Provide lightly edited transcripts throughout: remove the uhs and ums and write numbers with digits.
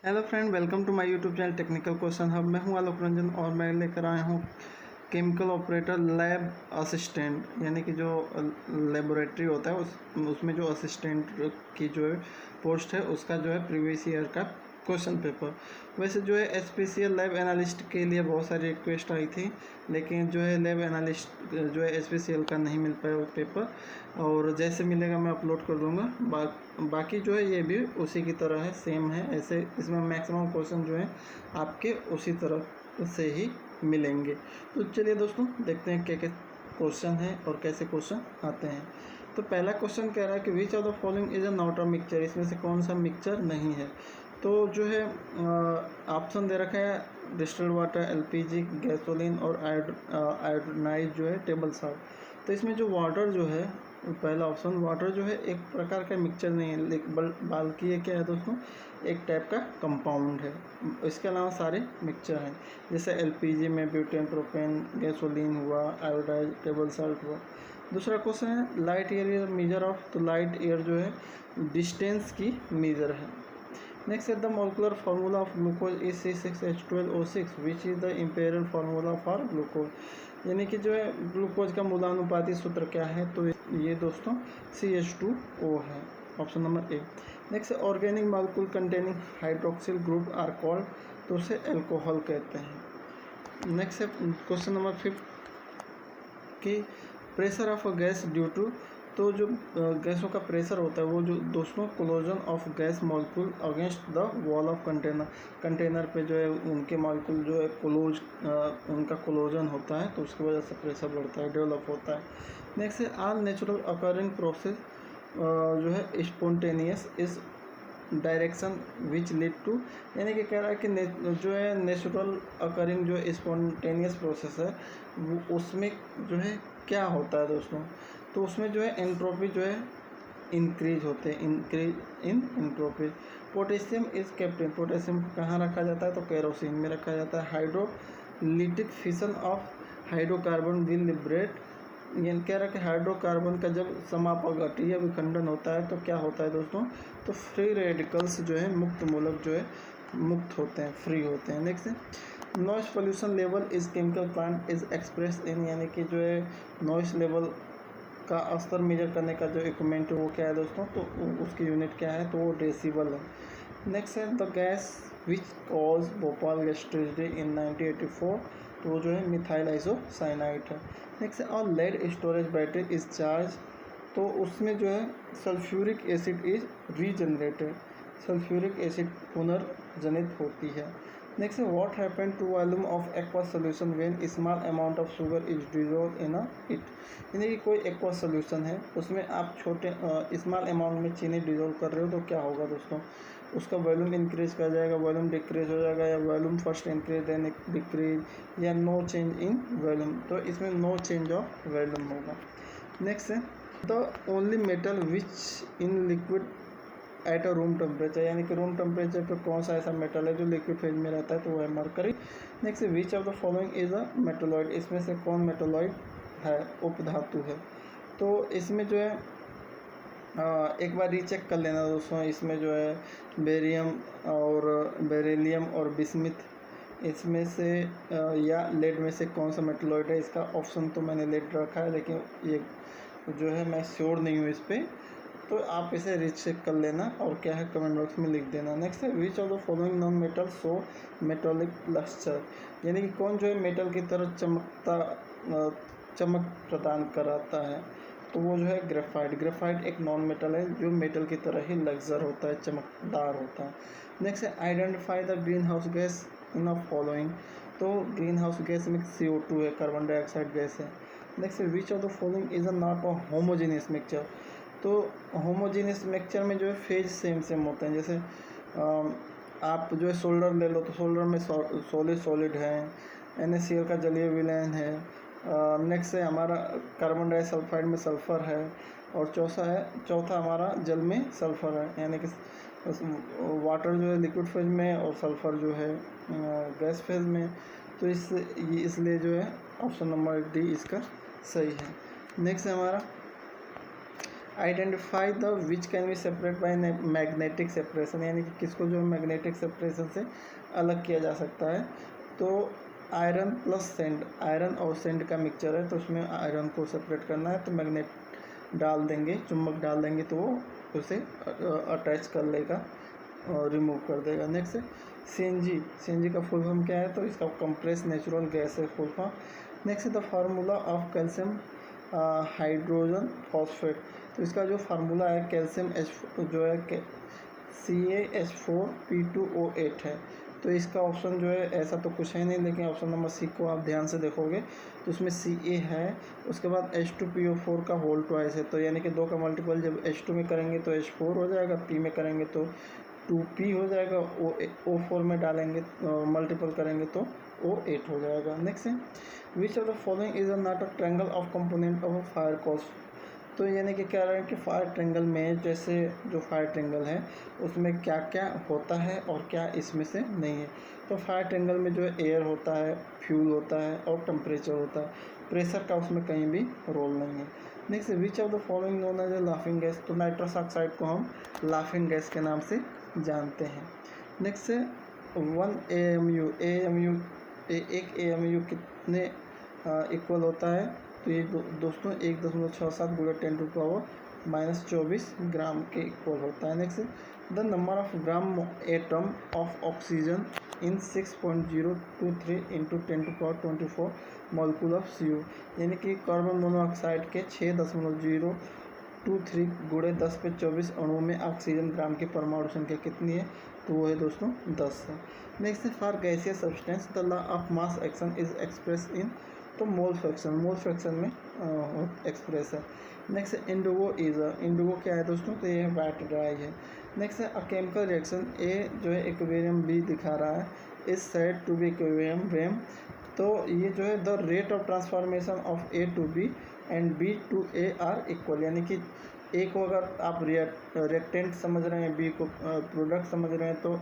Hello friend, welcome to my YouTube channel technical question hub. मैं हूं आलोक रंजन और मैं लेकर आया हूं केमिकल ऑपरेटर लैब असिस्टेंट, यानी कि जो लेबोरेटरी होता है उसमें जो असिस्टेंट की जो है पोस्ट है उसका जो है प्रीवियस ईयर का क्वेश्चन पेपर। वैसे जो है एसपीसीएल लैब एनालिस्ट के लिए बहुत सारी रिक्वेस्ट आई थी, लेकिन जो है लैब एनालिस्ट जो है एसपीसीएल का नहीं मिल पाया वो पेपर, और जैसे मिलेगा मैं अपलोड कर दूंगा। बाकी जो है ये भी उसी की तरह है, सेम है। ऐसे इसमें मैक्सिमम क्वेश्चन जो है आपके उसी तरह से ही मिलेंगे। तो चलिए दोस्तों, देखते हैं क्या क्या क्वेश्चन है और कैसे क्वेश्चन आते हैं। तो पहला क्वेश्चन कह रहा है कि विच of the following is a not a mixture, इसमें से कौन सा मिक्सचर नहीं है। तो जो है ऑप्शन दे रखा है डिस्टिल्ड वाटर, एलपीजी, गैसोलीन और आयोडनाइज जो है टेबल साल्ट। तो इसमें जो वाटर जो है, पहला ऑप्शन वाटर जो है एक प्रकार का मिक्सचर नहीं है, बल्कि ये क्या है दोस्तों, एक टाइप का कंपाउंड है। इसके अलावा सारे मिक्सचर हैं, जैसे एलपीजी में ब्यूटेन, प्रोपेन, गैसोलीन हुआ, आयोडाइज, टेबल साल्ट हुआ। दूसरा क्वेश्चन है light year is measure of, तो लाइट ईयर जो है डिस्टेंस की मेजर है। नेक्स्ट है the molecular formula of glucose is C6H12O6 which is the imperial formula for glucose, यानी कि जो है ग्लूकोज का मूलानुपाती सूत्र क्या है। तो ये दोस्तों CH2O है, option number A. Next organic molecule containing hydroxyl group are called, तो उसे एल्कोहल कहते हैं। नेक्स्ट है क्वेश्चन नंबर 5 कि pressure of a gas due to, तो जो गैसों का प्रेशर होता है वो जो दोस्तों कोलोजन of gas molecule against the wall of container पे जो है उनके मॉलिक्यूल जो है उनका कोलोजन होता है, तो उसकी वजह से प्रेशर बढ़ता है, डेवलप होता है। नेक्स्ट है ऑल नेचुरल अकरिंग प्रोसेस जो है स्पॉन्टेनियस इस डायरेक्शन विच लीड टू, यानी कि कह रहा है कि जो है नेचुरल अकरिंग जो स्पॉन्टेनियस प्रोसेस है वो उसमें जो है क्या होता है दोस्तों। तो उसमें जो है एंट्रोपी जो है इंक्रीज होते हैं, increase in entropy. Potassium is captain, potassium कहाँ रखा जाता है, तो केरोसिन में रखा जाता है। Hydrolytic fission of hydrocarbon will liberate, ये कह रहा है कि हाइड्रोकार्बन का जब समापघटी या विखंडन होता है तो क्या होता है दोस्तों, तो फ्री रेडिकल्स जो है मुक्त मूलक जो है मुक्त होते हैं, फ्री होते हैं। नेक्स्ट है noise pollution level is chemical plant is express in, यानी कि जो है नॉइस लेवल का स्तर मेजर करने का जो इक्विपमेंट है वो क्या है दोस्तों, तो उसकी यूनिट क्या है, तो वो डेसिबल है। नेक्स्ट है the gas which cause Bhopal gas tragedy in 1984, तो वो जो है मिथाइल आइसोसाइनाइड है। नेक्स्ट है और lead storage battery is charge, तो उसमें जो है sulphuric acid is regenerated, sulphuric acid पुनर्जनित होती है। नेक्स्ट है what happen to volume of aqua solution when small amount of sugar is dissolve in it, यानी कि कोई एक्वा सोल्यूशन है उसमें आप छोटे स्मॉल अमाउंट में चीनी डिजोल्व कर रहे हो तो क्या होगा दोस्तों, उसका वॉल्यूम इंक्रीज कर जाएगा, वॉल्यूम डिक्रीज हो जाएगा, या volume first increase then decrease, या नो चेंज इन वॉल्यूम, तो इसमें नो चेंज ऑफ वॉल्यूम होगा। नेक्स्ट है the only metal which in liquid at a room temperature, यानी कि रूम टेम्परेचर पे कौन सा ऐसा मेटल है जो लिक्विड फेज में रहता है, तो वो है mercury. Next which of the following is a metalloid, इसमें से कौन मेटलॉइड है, उपधातु है। तो इसमें जो है एक बार रीचेक कर लेना दोस्तों, इसमें जो है बेरियम और बेरिलियम और बिस्मिथ, इसमें से या लेड में से कौन सा मेटलॉइड है। इसका ऑप्शन तो मैंने लेड रखा है, लेकिन ये जो है मैं श्योर नहीं हूँ इस पर, तो आप इसे रीचेक कर लेना और क्या है कमेंट बॉक्स में लिख देना। नेक्स्ट है which of the following non metal show metallic lustre, यानी कि कौन जो है मेटल की तरह चमक प्रदान कराता है, तो वो जो है ग्रेफाइट। ग्रेफाइट एक नॉन मेटल है जो मेटल की तरह ही लग्जर होता है, चमकदार होता है। नेक्स्ट है identify the green house gas in of following, तो ग्रीन हाउस गैस में CO2 है, कार्बन डाइऑक्साइड गैस है। नेक्स्ट है which of the following is a not a homogeneous mixture, तो होमोजेनियस मिक्सचर में जो है फेज सेम होते हैं। जैसे आप जो है सोल्डर ले लो, तो सोल्डर में सॉलिड है, NaCl का जलीय विलयन है। नेक्स्ट है हमारा कार्बन डाइसल्फाइड में सल्फ़र है, और चौथा हमारा जल में सल्फ़र है, यानी कि वाटर जो है लिक्विड फेज में और सल्फ़र जो है गैस फेज में। तो इसलिए जो है ऑप्शन नंबर डी इसका सही है। नेक्स्ट है हमारा identify the which can be separate by magnetic separation, यानी कि किसको जो मैग्नेटिक सेपरेशन से अलग किया जा सकता है। तो आयरन प्लस सेंड, आयरन और सेंड का मिक्सचर है, तो उसमें आयरन को सेपरेट करना है, तो मैग्नेट डाल देंगे, चुंबक डाल देंगे, तो वो उसे अटैच कर लेगा और रिमूव कर देगा। नेक्स्ट सीएनजी, सीएनजी का फुल फॉर्म क्या है, तो इसका कंप्रेस नेचुरल गैस है full form. Next the formula of calcium hydrogen phosphate, तो इसका जो फार्मूला है कैल्शियम जो है CaH4P2O8 है। तो इसका ऑप्शन जो है ऐसा तो कुछ है नहीं, लेकिन ऑप्शन नंबर सी को आप ध्यान से देखोगे तो उसमें Ca है, उसके बाद H2PO4 का होल ट्वाइस है, तो यानी कि 2 का मल्टीपल जब H2 में करेंगे तो H4 हो जाएगा, P में करेंगे तो 2P हो जाएगा, O4 में डालेंगे मल्टीपल करेंगे तो O8 हो जाएगा। नेक्स्ट है which of the following is not a triangle of component of fire cause, तो यानी कि कह रहे हैं कि फायर ट्रायंगल में जैसे जो फायर ट्रायंगल है उसमें क्या क्या होता है और क्या इसमें से नहीं है। तो फायर ट्रायंगल में जो है एयर होता है, फ्यूल होता है और टेम्परेचर होता है, प्रेशर का उसमें कहीं भी रोल नहीं है। Next which of the following known as a laughing gas, तो नाइट्रस ऑक्साइड को हम लाफिंग गैस के नाम से जानते हैं। नेक्स्ट है 1 AMU, एक AMU कितने इक्वल होता है, तो ये दोस्तों 1.67 गुणा 10⁻⁻24 ग्राम के इक्वल होता है। Next the number of gram atom of oxygen in 6.023 into 10⁻24 molecule of CO, यानी कि कार्बन मोनोऑक्साइड के 6.023 गुणे 10⁻24 अणुओं में ऑक्सीजन ग्राम की परमाणु संख्या कितनी है, तो वो है दोस्तों 10 है। Next for gaseous substance the law of mass action is express in, तो मोल फ्रैक्शन में एक्सप्रेस है। नेक्स्ट इंडिगो इंडिगो क्या है दोस्तों, तो ये वाइट ड्राई है। नेक्स्ट है अ केमिकल रिएक्शन, ए जो है इक्विलिब्रियम बी दिखा रहा है, is said to be equilibrium when, तो ये जो है the rate of transformation of A to B and B to A are equal, यानी कि ए को अगर आप रिएक्टेंट समझ रहे हैं, बी को प्रोडक्ट समझ रहे हैं, तो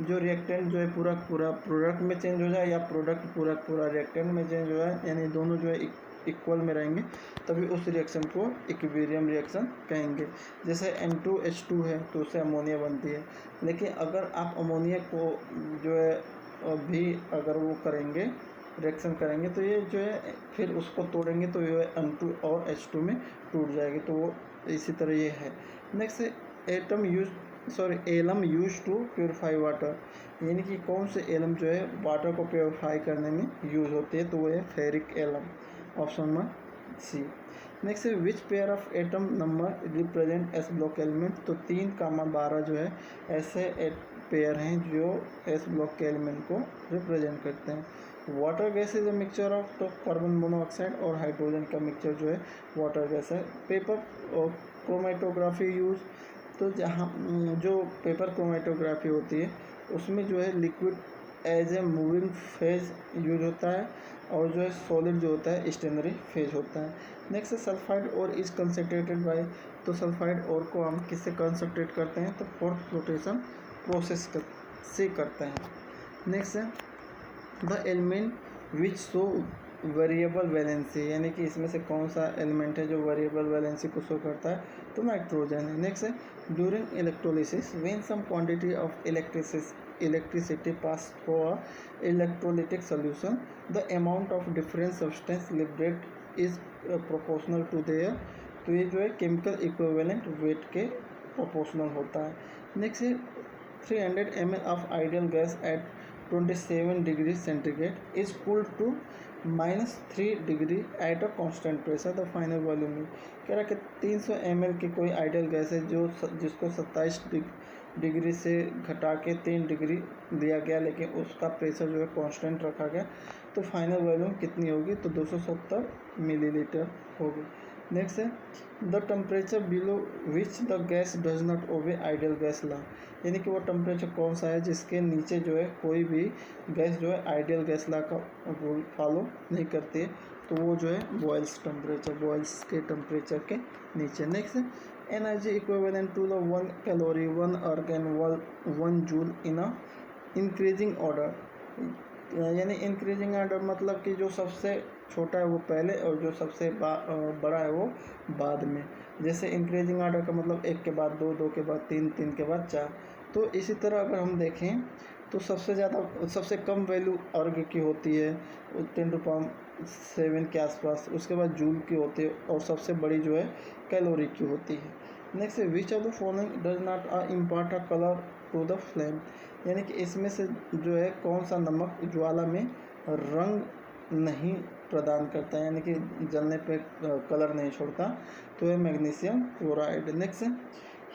जो रिएक्टेंट जो है पूरा प्रोडक्ट में चेंज हो जाए या प्रोडक्ट पूरा रिएक्टेंट में चेंज हो जाए, यानी दोनों जो है इक्वल में रहेंगे, तभी उस रिएक्शन को इक्विलिब्रियम रिएक्शन कहेंगे। जैसे N2H2 है तो उससे अमोनिया बनती है, लेकिन अगर आप अमोनिया को जो है भी अगर वो करेंगे रिएक्शन करेंगे तो ये जो है फिर उसको तोड़ेंगे तो ये N2 और H2 में टूट जाएगी, तो वो इसी तरह ये है। Next alum use to purify water, यानी कि कौन से एलम जो है वाटर को प्योरीफाई करने में यूज़ होती है, तो वो है ferric alum, option number C. Next है which pair of atom number represent S block element, तो 3, 12 जो है ऐसे पेयर हैं जो एस ब्लॉक के एलिमेंट को रिप्रेजेंट करते हैं। Water gas is a mixture of, तो कार्बन मोनोऑक्साइड और हाइड्रोजन का मिक्सचर जो है वाटर गैस है। पेपर और क्रोमेटोग्राफी यूज, तो जहाँ जो पेपर क्रोमेटोग्राफी होती है उसमें जो है liquid as a moving phase use होता है और जो है सॉलिड जो होता है स्टेशनरी फेज होता है। नेक्स्ट सल्फाइड और इज कंसनट्रेटेड बाय, तो सल्फाइड और को हम किससे कंसनट्रेट करते हैं, तो फोर्थ फ्लोटेशन प्रोसेस से करते हैं। नेक्स्ट है the element which show variable valency, यानी कि इसमें से कौन सा एलिमेंट है जो वेरिएबल वैलेंसी को शो करता है, तो नाइट्रोजन है। नेक्स्ट है during electrolysis when some quantity of electricity passed through a electrolytic solution, the amount of different substance liberated is proportional to their, तो ये जो है केमिकल इक्विवेलेंट वेट के प्रोपोर्शनल होता है। नेक्स्ट है 300 ml of ideal gas at 27 degree centigrade is cooled to -3 degree at a constant pressure, the final volume में कह रहा है कि 300 ml की कोई आइडियल गैस है जो जिसको 27 डिग्री से घटा के 3 डिग्री दिया गया, लेकिन उसका प्रेशर जो है कांस्टेंट रखा गया, तो फाइनल वॉल्यूम कितनी होगी, तो 270 मिलीलीटर होगी। नेक्स्ट है the temperature below which the gas does not obey ideal gas law, यानी कि वो टेम्परेचर कौन सा है जिसके नीचे जो है कोई भी गैस जो है आइडियल गैस लॉ का रूल फॉलो नहीं करती है, तो वो जो है बॉयल्स के टेम्परेचर के नीचे। नेक्स्ट है energy equivalent to the 1 calorie 1 erg and 1 joule in a increasing order, यानी इंक्रीजिंग ऑर्डर मतलब कि जो सबसे छोटा है वो पहले और जो सबसे बड़ा है वो बाद में। जैसे इंक्रीजिंग ऑर्डर का मतलब एक के बाद दो, दो के बाद तीन, तीन के बाद चार। तो इसी तरह अगर हम देखें तो सबसे कम वैल्यू अर्ग की होती है 10⁻7 के आसपास, उसके बाद जूल की होती है और सबसे बड़ी जो है कैलोरी की होती है। नेक्स्ट है which of the following does not impart a colour to the flame, यानी कि इसमें से जो है कौन सा नमक ज्वाला में रंग नहीं प्रदान करता है, यानी कि जलने पे कलर नहीं छोड़ता, तो है magnesium chloride. Next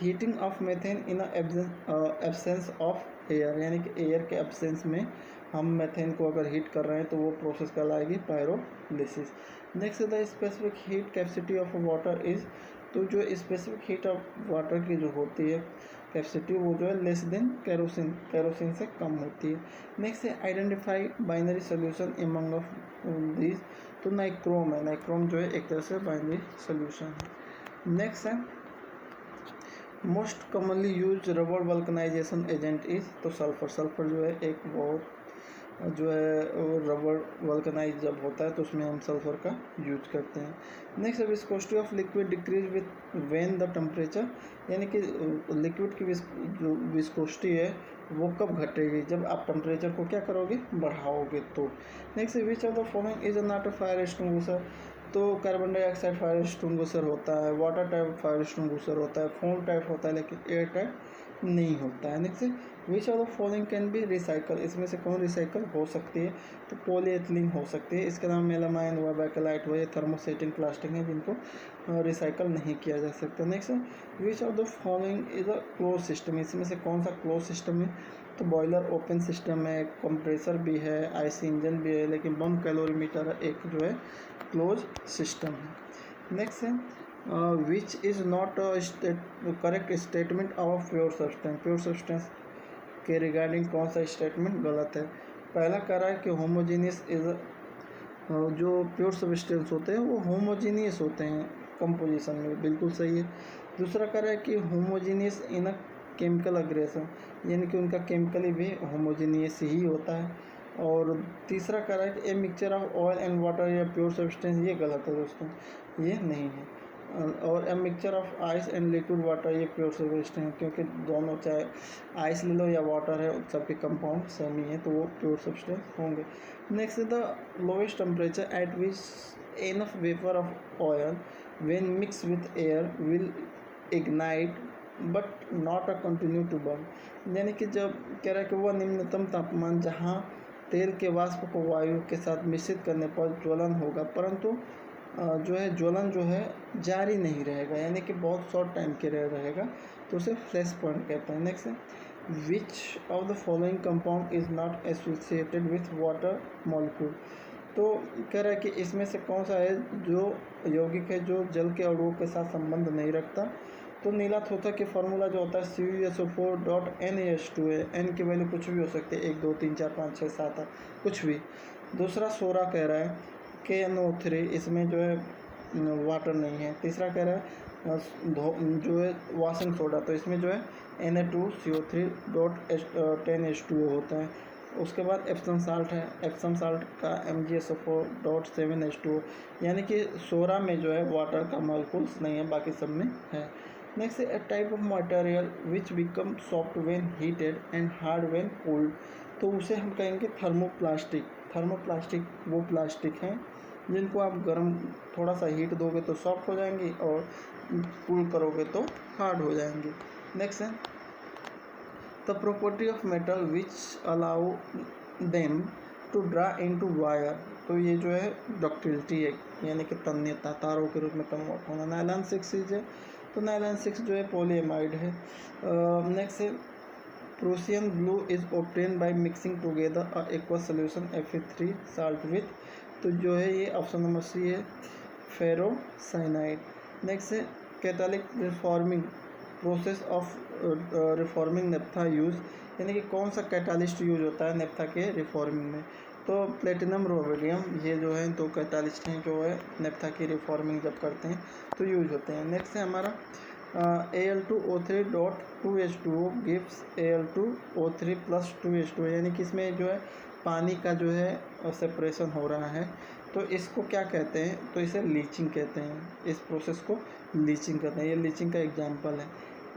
heating of methane in absence of air, यानी कि एयर के एब्सेंस में हम मेथेन को अगर हीट कर रहे हैं तो वो प्रोसेस कहलाएगी pyrolysis. Next the specific heat capacity of water is, तो जो स्पेसिफिक हीट ऑफ वाटर की जो होती है कैपेसिटी वो जो है लेस देन कैरोसिन से कम होती है। नेक्स्ट है identify binary solution among of these, तो नाइक्रोम है, नाइक्रोम जो है एक तरह से बाइनरी सोल्यूशन है। नेक्स्ट है most commonly use rubber vulcanization agent is, तो सल्फर, सल्फर जो है एक बहुत जो है रबर वल्कनाइज जब होता है तो उसमें हम सल्फर का यूज करते हैं। नेक्स्ट है viscosity of liquid decrease with when the temperature, यानी कि लिक्विड की जो विस्कोसिटी है वो कब घटेगी, जब आप टेम्परेचर को क्या करोगे, बढ़ाओगे तो। नेक्स्ट है which of the following is not a fire extinguisher, तो कार्बन डाइऑक्साइड फायर एक्सटिंग्विशर होता है, वाटर टाइप फायर एक्सटिंग्विशर होता है, फोम टाइप होता है, लेकिन एयर टाइप नहीं होता है। Next which of the following can be recycle, इसमें से कौन रिसाइकल हो सकती है, तो पॉलीएथिलीन हो सकती है। इसके अलावा मेलामाइन हुआ, बैकेलाइट हुआ, ये थर्मोसेटिंग प्लास्टिक है जिनको रिसाइकल नहीं किया जा सकता। Next which of the following is a close system, इसमें से कौन सा क्लोज सिस्टम है, तो बॉयलर ओपन सिस्टम है, कंप्रेसर भी है, आईसी इंजन भी है, लेकिन बम कैलोरीमीटर एक जो है क्लोज सिस्टम है। नेक्स्ट है which is not correct statement of pure substance, pure substance के रिगार्डिंग कौन सा स्टेटमेंट गलत है। पहला कह रहा है कि होमोजीनियस इज, जो प्योर सब्सटेंस होते हैं वो होमोजीनियस होते हैं कंपोजिशन में, बिल्कुल सही है। दूसरा कह रहा है कि homogeneous in a chemical aggression, यानी कि उनका केमिकली भी होमोजीनियस ही होता है। और तीसरा कह रहा है कि a mixture of oil and water या प्योर सब्सटेंस, ये गलत है दोस्तों, ये नहीं है। और a mixture of ice and liquid water, ये प्योर सब्सटेंस है, क्योंकि दोनों चाहे आइस ले लो या वाटर है सबके कंपाउंड सेम ही है, तो वो प्योर सब्सटेंस होंगे। Next the lowest temperature at which enough vapour of oil when mix with air will ignite but not a continue to burn, यानी कि जब कह रहा है कि वह निम्नतम तापमान जहाँ तेल के वाष्प को वायु के साथ मिश्रित करने पर ज्वलन होगा, परंतु जो है ज्वलन जो है जारी नहीं रहेगा, यानी कि बहुत शॉर्ट टाइम के लिए रहेगा, तो उसे फ्लैश पॉइंट कहते हैं। Next which of the following compound is not associated with water molecule, तो कह रहा है कि इसमें से कौन सा है जो यौगिक है जो जल के अणुओं के साथ संबंध नहीं रखता, तो नीला थोथा के फार्मूला जो होता है CuSO4.NaH2 है, एन की वैल्यू कुछ भी हो सकती है, 1 2 3 4 5 6 7 8 कुछ भी। दूसरा सोरा कह रहा है KNO3, इसमें जो है वाटर नहीं है। तीसरा कह रहा है जो है वाशिंग सोडा, तो इसमें जो है Na2CO3.10H2O होता है। उसके बाद एप्सम साल्ट है, एप्सम साल्ट का MgSO4.7H2O, यानी कि सोरा में जो है वाटर का मॉलिक्यूल्स नहीं है, बाकी सब में है। Next A type of material which become soft when heated and hard when cold, तो उसे हम कहेंगे थर्मोप्लास्टिक। थर्मोप्लास्टिक वो प्लास्टिक हैं जिनको आप गर्म थोड़ा सा हीट दोगे तो सॉफ्ट हो जाएंगी और कूल करोगे तो हार्ड हो जाएंगी। नेक्स्ट है the property of metal which allow them to draw into wire, तो ये जो है डक्टिलिटी है, यानी कि तन्यता, तारों के रूप में कन्वर्ट होना। नायलॉन 6 है, तो नायलॉन 6 जो है पॉलीएमाइड है। नेक्स्ट है Prussian blue is obtain by mixing together a aqueous solution Fe3 salt with, तो जो है ये ऑप्शन नंबर सी है फेरोसाइनाइड। नेक्स्ट है catalytic reforming process of reforming naphtha use, यानी कि कौन सा कैटालिस्ट यूज होता है नेप्था के रिफॉर्मिंग में, तो प्लेटिनम रोवेडियम, ये जो है तो कैटालिस्ट हैं जो है नेप्था की रिफॉर्मिंग जब करते हैं तो यूज होते हैं। नेक्स्ट है हमारा Al2O3.2H2O gives Al2O3 plus 2H2O, यानी कि इसमें जो है पानी का जो है सेपरेशन हो रहा है। तो इसको क्या कहते हैं, तो इसे लीचिंग कहते हैं, इस प्रोसेस को लीचिंग कहते हैं। ये लीचिंग का एग्जाम्पल है।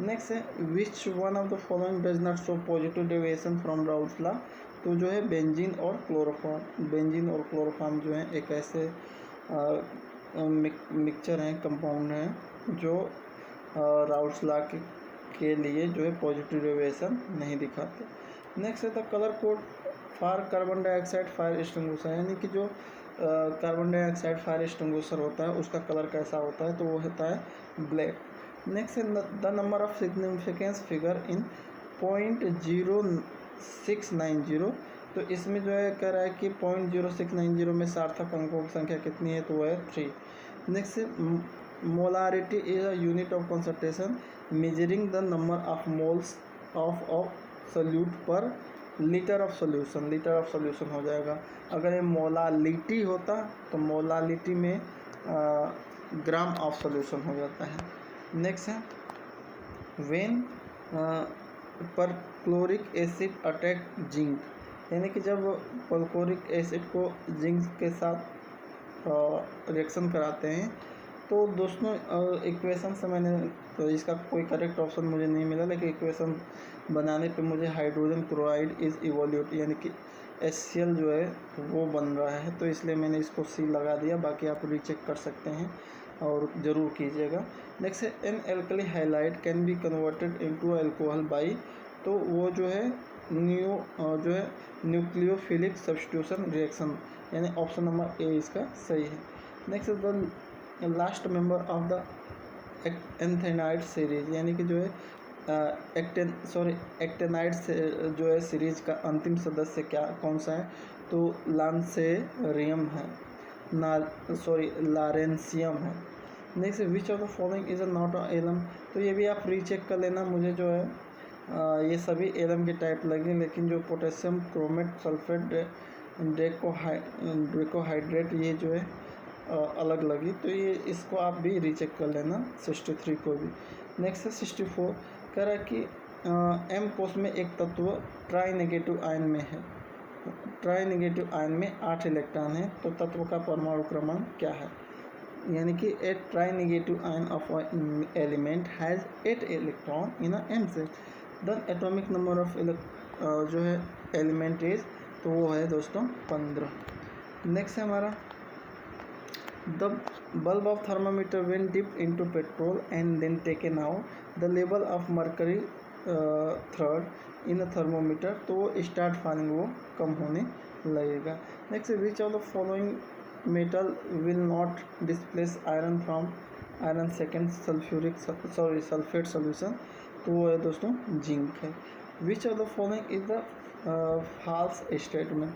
नेक्स्ट है which one of the following does not show positive deviation from Raoult's law. तो जो है बेंजीन और क्लोरोफॉर्म, बेंजीन और क्लोरोफॉर्म जो है एक ऐसे मिक्सचर हैं, कंपाउंड हैं जो राउल्स लॉ के लिए जो है पॉजिटिव डेविएशन नहीं दिखाते। नेक्स्ट है the colour code for carbon dioxide fire extinguisher, यानी कि जो कार्बन डाइऑक्साइड फायर एक्सटिंग्विशर होता है उसका कलर कैसा होता है, तो वो होता है ब्लैक। नेक्स्ट है the number of significance figure in 0.0690। तो इसमें जो है कह रहा है कि 0.0690 में सार्थक अंकों की संख्या कितनी है, तो वो है 3। Next molarity is a unit of concentration measuring the number of moles of solute per litre of solution. Litre of solution हो जाएगा। अगर ये मोलालिटी होता तो मोलालिटी में ग्राम ऑफ सोल्यूशन हो जाता है। नेक्स्ट है वेन पर क्लोरिक एसिड अटैक जिंक, यानी कि जब परक्लोरिक एसिड को जिंक के साथ रिएक्शन कराते हैं, तो दोस्तों इक्वेशन से मैंने, तो इसका कोई करेक्ट ऑप्शन मुझे नहीं मिला, लेकिन इक्वेशन बनाने पे मुझे हाइड्रोजन क्लोराइड इज़ इवोल्यूट, यानी कि HCl जो है वो बन रहा है, तो इसलिए मैंने इसको C लगा दिया। बाकी आप रीचेक कर सकते हैं और ज़रूर कीजिएगा। नेक्स्ट है an alkyl halide can be converted into alcohol by, तो वो जो है न्यूक्लियोफिलिक सब्स्टिट्यूशन रिएक्शन, यानी ऑप्शन नंबर ए इसका सही है। Next the last member of the lanthanide series, यानी कि जो है एक्टेनाइड से जो है सीरीज का अंतिम सदस्य कौन सा है, तो लांसेरियम है, लारेंसियम है। Next which of the following is a not a alum, तो ये भी आप रीचेक कर लेना। मुझे जो है ये सभी एलम के टाइप लगे, लेकिन जो पोटेशियम क्रोमेट सल्फेट ड्रेकोहाइड्रेट ये जो है अलग लगी, तो ये इसको आप भी रीचेक कर लेना 63 को भी। नेक्स्ट है 64, कह रहा है कि M कोष में एक तत्व ट्राई नेगेटिव आयन में है। ट्राई नेगेटिव आयन में 8 इलेक्ट्रॉन है, तो तत्व का परमाणु क्रमांक क्या है, यानी कि a tri negative ion of element has 8 electron in a M set. The atomic number of जो है एलिमेंट इज, तो वो है दोस्तों 15। नेक्स्ट है हमारा the bulb of thermometer when dipped into petrol and then taken out, the level of mercury third in a thermometer, तो वो स्टार्ट फॉलिंग, वो कम होने लगेगा। Next which of the following metal will not displace iron from iron second sulphate solution, तो वो है दोस्तों जिंक है। Which of the following is the false statement,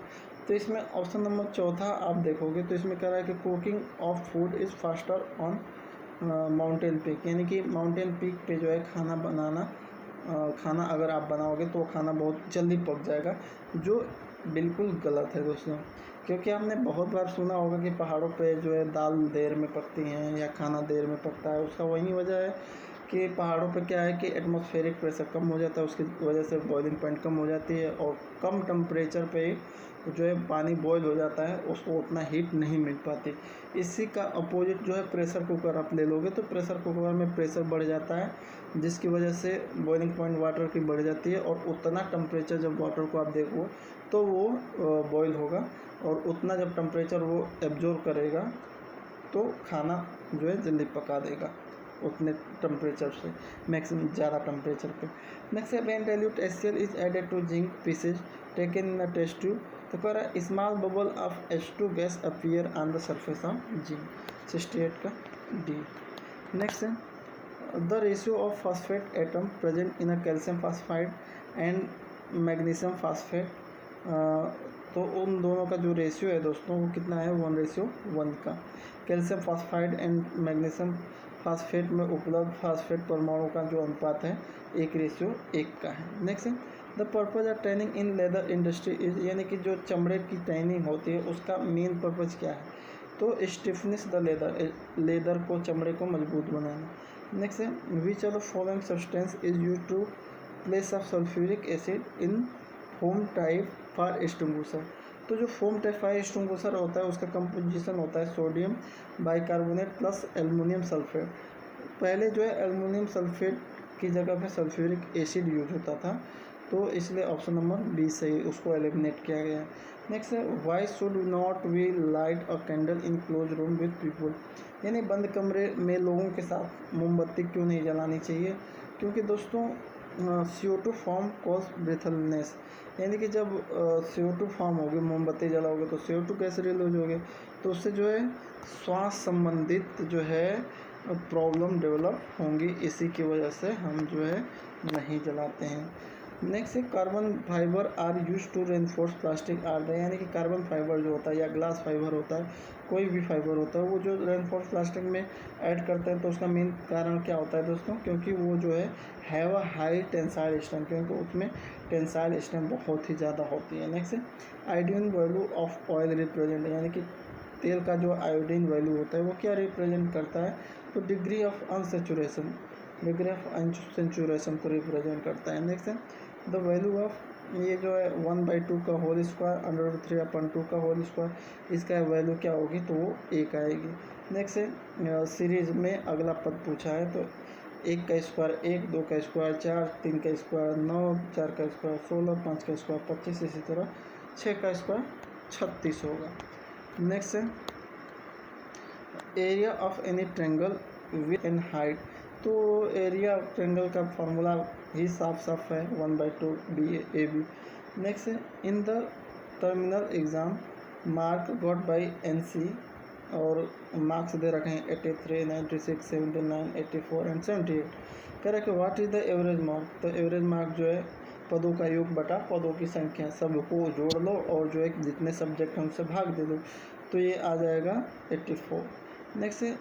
तो इसमें ऑप्शन नंबर चौथा आप देखोगे तो इसमें कह रहा है कि cooking of food is faster on mountain peak, यानी कि माउंटेन पीक पे जो है खाना अगर आप बनाओगे तो खाना बहुत जल्दी पक जाएगा, जो बिल्कुल गलत है दोस्तों। क्योंकि आपने बहुत बार सुना होगा कि पहाड़ों पे जो है दाल देर में पकती हैं या खाना देर में पकता है। उसका वही वजह है कि पहाड़ों पे क्या है कि एटमॉस्फेरिक प्रेशर कम हो जाता है, उसकी वजह से बॉइलिंग पॉइंट कम हो जाती है, और कम टेम्परेचर पे जो है पानी बॉयल हो जाता है, उसको उतना हीट नहीं मिल पाती। इसी का अपोजिट जो है प्रेशर कुकर आप ले लोगे, तो प्रेशर कुकर में प्रेशर बढ़ जाता है, जिसकी वजह से बॉइलिंग पॉइंट वाटर की बढ़ जाती है, और उतना टेम्परेचर जब वाटर को आप देखो तो वो बॉयल होगा, और उतना जब टेम्परेचर वो एब्जॉर्ब करेगा तो खाना जो है जल्दी पका देगा उतने टेम्परेचर से, मैक्सिमम ज़्यादा टेम्परेचर पे। नेक्स्ट है when dilute HCl is added to zinc pieces taken in a test tube, तो कह रहा है small bubble of H2 gas appear on the surface of zinc, 68 का डी। नेक्स्ट है the ratio of phosphate atom present in a calcium phosphide and magnesium phosphate, तो उन दोनों का जो रेशियो है दोस्तों वो कितना है, 1:1 का। Calcium phosphide and magnesium phosphate में उपलब्ध फॉस्फेट परमाणु का जो अनुपात है 1:1 का है। नेक्स्ट है the purpose of tanning in leather industry is, यानी कि जो चमड़े की टैनिंग होती है उसका मेन पर्पज क्या है, तो स्टिफनेस द लेदर को चमड़े को मजबूत बनाना। नेक्स्ट है which are the following substance is use to place of sulphuric acid in foam type fire extinguisher. तो जो फोम टाइप फायर एक्सटिंग्विशर होता है उसका कंपोजिशन होता है sodium bicarbonate plus aluminium sulphate. पहले जो है एल्युमिनियम सल्फेट की जगह पे सल्फ्यूरिक एसिड यूज होता था, तो इसलिए ऑप्शन नंबर बी सही, उसको एलिमिनेट किया गया है। नेक्स्ट है why should not we light a candle in close room with people, यानी बंद कमरे में लोगों के साथ मोमबत्ती क्यों नहीं जलानी चाहिए। क्योंकि दोस्तों CO2 फॉर्म कॉज ब्रेथलनेस, यानी कि जब CO2 फॉर्म होगी मोमबत्ती जलाओगे तो CO2 गैस रिलीज होगी, तो उससे जो है श्वास संबंधित जो है प्रॉब्लम डेवलप होंगी, इसी की वजह से हम जो है नहीं जलाते हैं। नेक्स्ट है carbon fibre are use to reinforce plastic are the, यानी कि कार्बन फाइबर जो होता है या ग्लास फाइबर होता है, कोई भी फाइबर होता है, वो जो रेनफोर्स प्लास्टिक में ऐड करते हैं तो उसका मेन कारण क्या होता है दोस्तों, क्योंकि वो जो है have a high tensile strength, क्योंकि उसमें टेंसाइल स्ट्रेंथ बहुत ही ज़्यादा होती है। नेक्स्ट है iodine value of oil represent, यानी कि तेल का जो आयोडीन वैल्यू होता है वो क्या रिप्रेजेंट करता है, तो degree of unsaturation, degree of unsaturation को रिप्रेजेंट करता है। नेक्स्ट है द वैल्यू ऑफ, ये जो है 1/2 का होल स्क्वायर √3/2 का होल स्क्वायर, इसका वैल्यू क्या होगी, तो वो 1 आएगी। नेक्स्ट है सीरीज में अगला पद पूछा है, तो 1 का स्क्वायर 1, 2 का स्क्वायर 4, 3 का स्क्वायर 9, 4 का स्क्वायर 16, 5 का स्क्वायर 25, इसी तरह 6 का स्क्वायर 36 होगा। नेक्स्ट है area of any triangle with an height, तो एरिया ऑफ ट्रेंगल का फार्मूला ही साफ है 1/2 BAB। नेक्स्ट है in the terminal exam mark got by NC, और मार्क्स दे रखे हैं 83, 96, 79, 84 एंड 78। कह रहे हैं कि what is the average mark, तो एवरेज मार्क जो है पदों का योग बटा पदों की संख्या, सबको जोड़ लो और जो है जितने सब्जेक्ट हैं उनसे भाग दे दो, तो ये आ जाएगा 84। नेक्स्ट है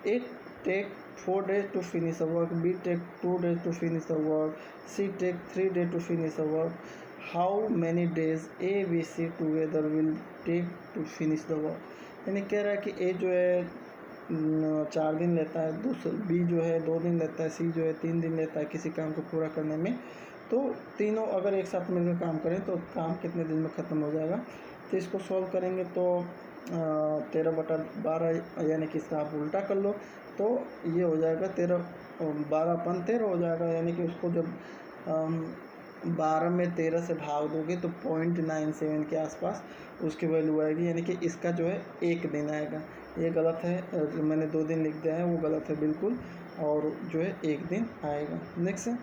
A take 4 days to finish the work, B take 2 days to finish the work, C take 3 days to finish the work. How many days A, B, C together will take to finish the work? यानी कह रहा है कि A जो है 4 दिन लेता है, B जो है 2 दिन लेता है, C जो है 3 दिन लेता है किसी काम को पूरा करने में, तो तीनों अगर एक साथ मिलकर काम करें तो काम कितने दिन में ख़त्म हो जाएगा। तो इसको सॉल्व करेंगे तो 13/12, यानी कि इसका आप उल्टा कर लो तो ये हो जाएगा 12/13 हो जाएगा, यानी कि उसको जब 12 में 13 से भाग दोगे तो 0.97 के आसपास उसकी वैल्यू आएगी, यानी कि इसका जो है 1 दिन आएगा। ये गलत है, मैंने 2 दिन लिख दिया है, वो गलत है बिल्कुल, और जो है 1 दिन आएगा। नेक्स्ट है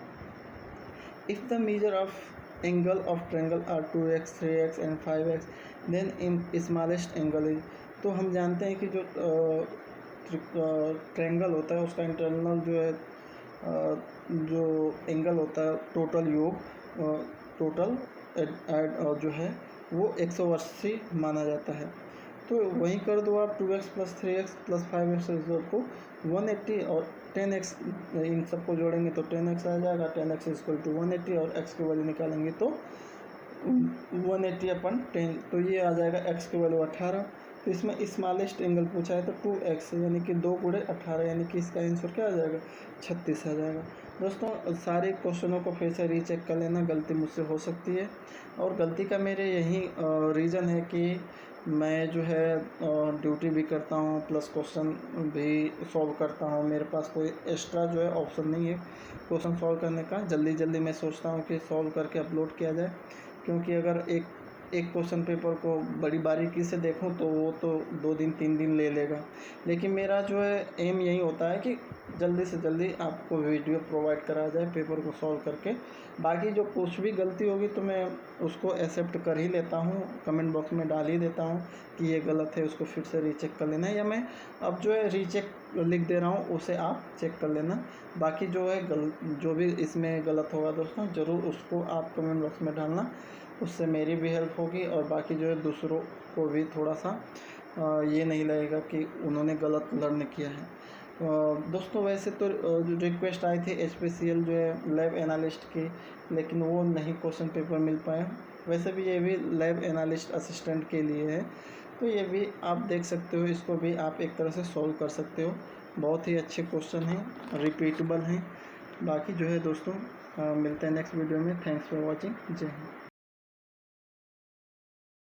if the measure of angle of triangle are 2x, 3x and 5x then in smallest angle is, तो हम जानते हैं कि जो ट्रायंगल होता है उसका इंटरनल जो है जो एंगल होता है टोटल योग टोटल जो है वो 180 माना जाता है। तो वहीं कर दो आप 2x + 3x + 5x को 180 और 10x, इन सबको जोड़ेंगे तो 10x आ जाएगा, 10x = 180 और x की वैल्यू निकालेंगे तो 180/10, तो ये आ जाएगा x की वैल्यू 18। तो इसमें स्मॉलेस्ट एंगल पूछा है तो 2x, यानी कि 2 × 18, यानी कि इसका आंसर क्या आ जाएगा 36 आ जाएगा। दोस्तों सारे क्वेश्चनों को फिर से रीचेक कर लेना, गलती मुझसे हो सकती है, और गलती का मेरे यही रीज़न है कि मैं जो है ड्यूटी भी करता हूँ प्लस क्वेश्चन भी सॉल्व करता हूँ, मेरे पास कोई एक्स्ट्रा जो है ऑप्शन नहीं है क्वेश्चन सॉल्व करने का। जल्दी मैं सोचता हूँ कि सॉल्व करके अपलोड किया जाए, क्योंकि अगर एक क्वेश्चन पेपर को बड़ी बारीकी से देखूं तो वो तो 2 दिन 3 दिन ले लेगा, लेकिन मेरा जो है एम यही होता है कि जल्दी से जल्दी आपको वीडियो प्रोवाइड कराया जाए पेपर को सॉल्व करके। बाकी जो कुछ भी गलती होगी तो मैं उसको एक्सेप्ट कर ही लेता हूँ, कमेंट बॉक्स में डाल ही देता हूँ कि ये गलत है, उसको फिर से रीचेक कर लेना, या मैं अब जो है रीचेक लिख दे रहा हूँ उसे आप चेक कर लेना। बाकी जो है जो भी इसमें गलत होगा दोस्तों ज़रूर उसको आप कमेंट बॉक्स में डालना, उससे मेरी भी हेल्प होगी और बाकी जो है दूसरों को भी थोड़ा सा ये नहीं लगेगा कि उन्होंने गलत लर्न किया है। दोस्तों वैसे तो जो रिक्वेस्ट आई थी HPCL जो है लैब एनालिस्ट की, लेकिन वो नहीं क्वेश्चन पेपर मिल पाया। वैसे भी ये भी लैब एनालिस्ट असिस्टेंट के लिए है, तो ये भी आप देख सकते हो, इसको भी आप एक तरह से सॉल्व कर सकते हो। बहुत ही अच्छे क्वेश्चन हैं, रिपीटेबल हैं। बाकी जो है दोस्तों मिलते हैं नेक्स्ट वीडियो में। Thanks for watching. जय हिंद।